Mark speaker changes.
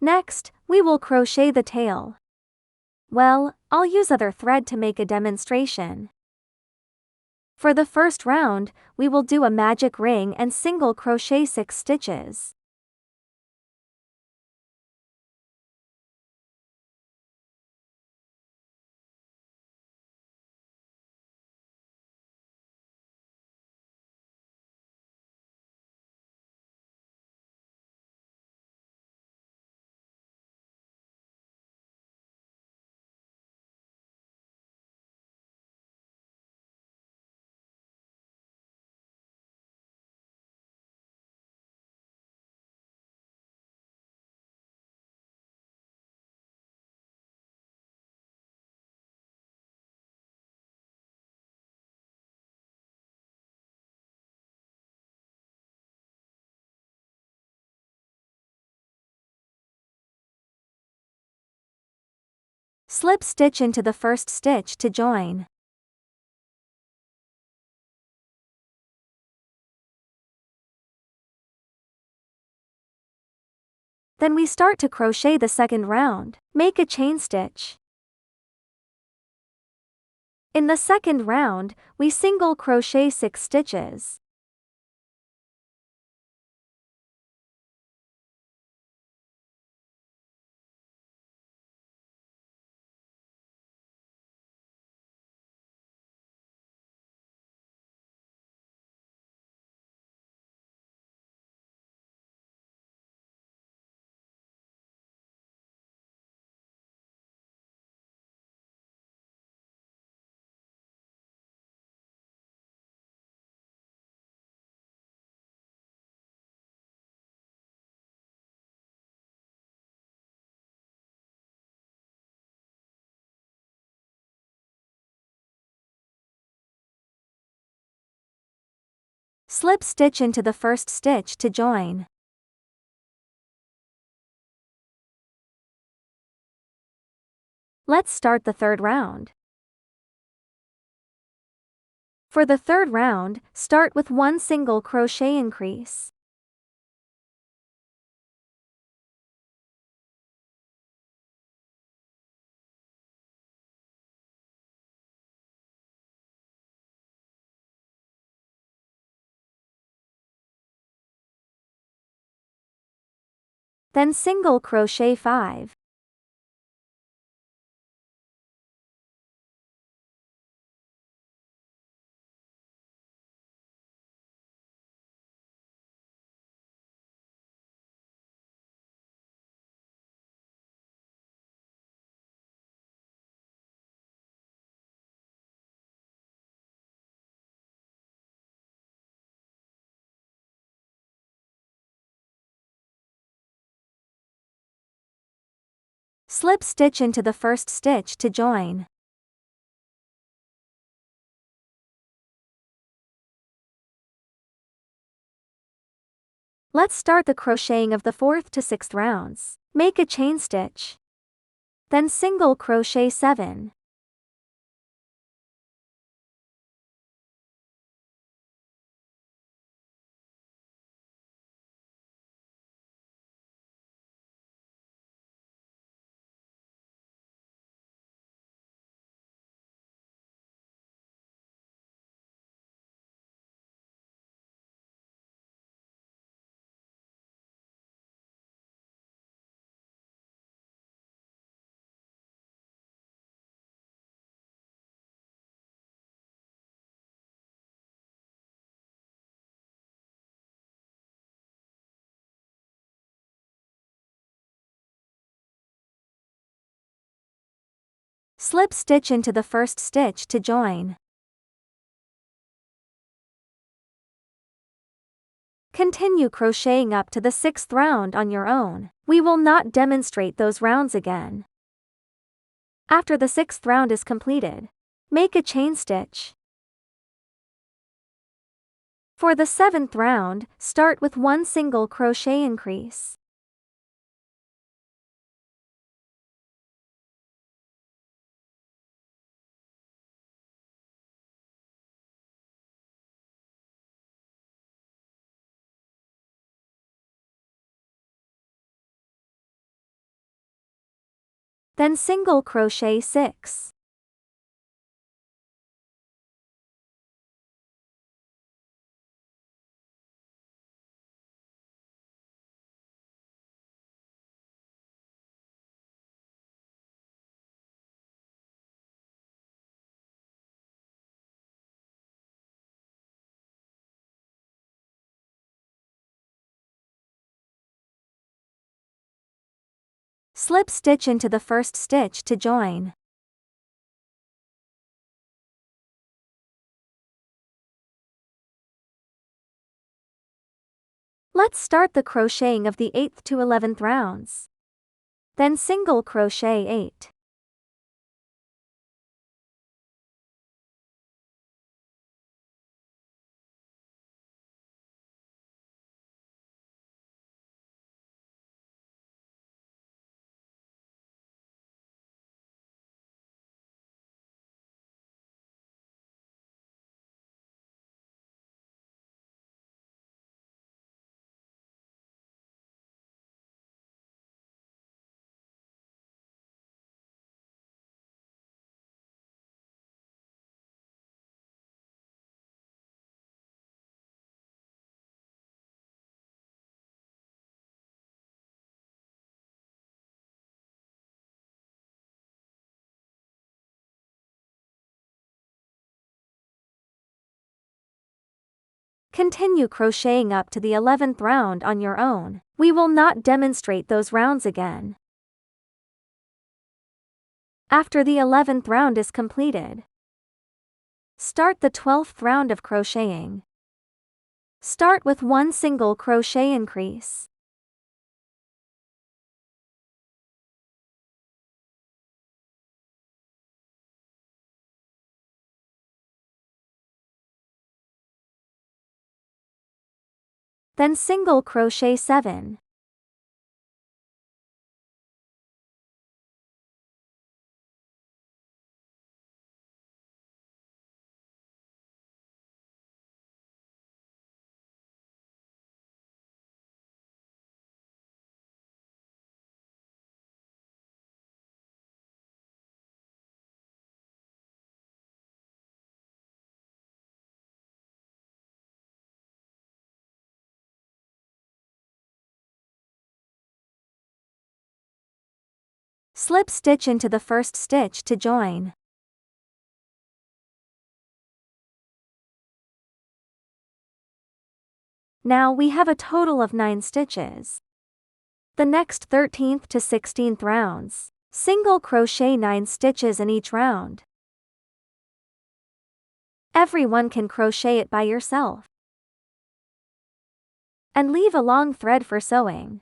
Speaker 1: Next, we will crochet the tail. Well, I'll use other thread to make a demonstration. For the first round, we will do a magic ring and single crochet 6 stitches. Slip stitch into the first stitch to join. Then we start to crochet the second round. Make a chain stitch. In the second round, we single crochet 6 stitches. Slip stitch into the first stitch to join. Let's start the third round. For the third round, start with 1 single crochet increase. Then single crochet 5. Slip stitch into the first stitch to join. Let's start the crocheting of the 4th to 6th rounds. Make a chain stitch. Then single crochet 7. Slip stitch into the first stitch to join. Continue crocheting up to the 6th round on your own. We will not demonstrate those rounds again. After the 6th round is completed, make a chain stitch. For the 7th round, start with 1 single crochet increase. Then single crochet 6. Slip stitch into the first stitch to join. Let's start the crocheting of the 8th to 11th rounds. Then single crochet 8. Continue crocheting up to the 11th round on your own. We will not demonstrate those rounds again. After the 11th round is completed, start the 12th round of crocheting. Start with 1 single crochet increase. Then single crochet 7. Slip stitch into the first stitch to join. Now we have a total of 9 stitches. The next 13th to 16th rounds, single crochet 9 stitches in each round. Everyone can crochet it by yourself. And leave a long thread for sewing.